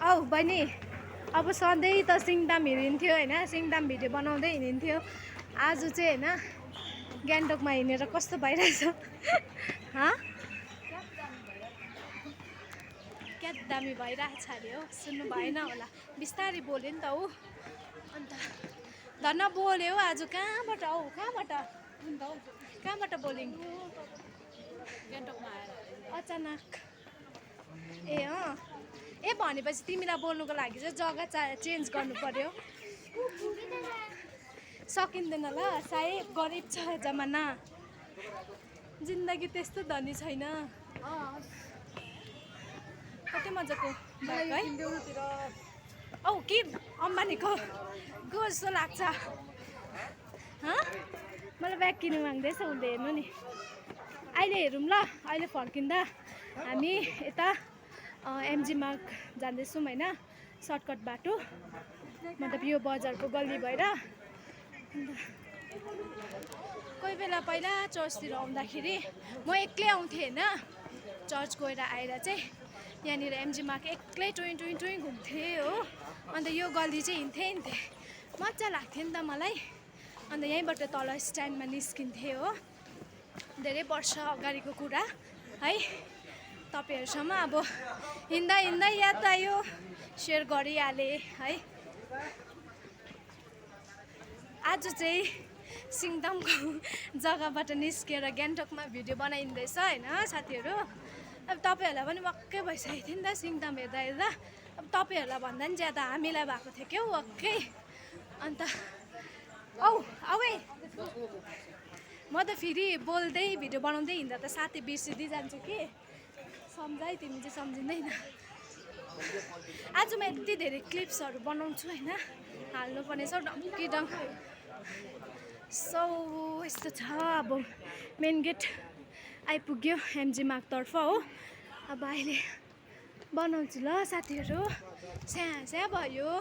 औ बहिनी अब सधैँ त सिङताम हिँडिन्थ्यो होइन सिङताम भिडियो बनाउँदै हिँडिन्थ्यो आज चाहिँ होइन गान्तोकमा हिँडेर कस्तो भइरहेछ क्या दामी भइरहेछ अरे हो सुन्नु भएन होला बिस्तारै बोल्यो नि त ऊ अन्त धन्न बोल्यो हौ आज कहाँबाट बोलिङ गान्तोकमा आएर अचानक ए भनेपछि तिमीलाई बोल्नुको लागि चाहिँ जग्गा चेन्ज गर्नु पर्यो सकिँदैन ल सायद गरिब छ जमाना जिन्दगी त्यस्तो धनी छैन कति मजाको बाइक है औ के अम्बानीको गो जस्तो लाग्छ मलाई ब्याग किन्नु माग्दैछ उसले हेर्नु नि अहिले हेरौँ ल अहिले फर्किँदा हामी यता एमजी मार्ग जाँदैछौँ होइन सर्टकट बाटो मतलब यो बजारको गल्ली भएर कोही बेला पहिला चर्चतिर आउँदाखेरि म एक्लै आउँथेँ होइन चर्च गएर आएर चाहिँ यहाँनिर एमजी मार्ग एक्लै टुइँ घुम्थेँ हो अन्त यो गल्ली चाहिँ हिँड्थेँ मजा लाग्थ्यो नि त मलाई अन्त यहीँबाट तल स्ट्यान्डमा निस्किन्थेँ हो धेरै वर्ष अगाडिको कुरा है तपाईँहरूसँग अब हिँड्दा याद आयो सेयर गरिहालेँ है आज चाहिँ सिङतामको जग्गाबाट निस्केर गान्तोकमा भिडियो बनाइँदैछ होइन साथीहरू अब तपाईँहरूलाई पनि वाक्कै भइसकेको थियो नि त सिङताम हेर्दा अब तपाईँहरूलाई भन्दा पनि ज्यादा हामीलाई भएको थियो क्या वाक्कै अन्त औ है म त फेरि बोल्दै भिडियो बनाउँदै हिँड्दा त साथी बिर्सिँदै जान्छु कि सम्झाइ तिमी चाहिँ सम्झिँदैन आज म यति धेरै क्लिप्सहरू बनाउँछु होइन हाल्नुपर्ने छ डङ्की डङ सो यस्तो छ अब मेन गेट आइपुग्यो एमजी मार्गतर्फ हो अब अहिले बनाउँछु ल साथीहरू स्या भयो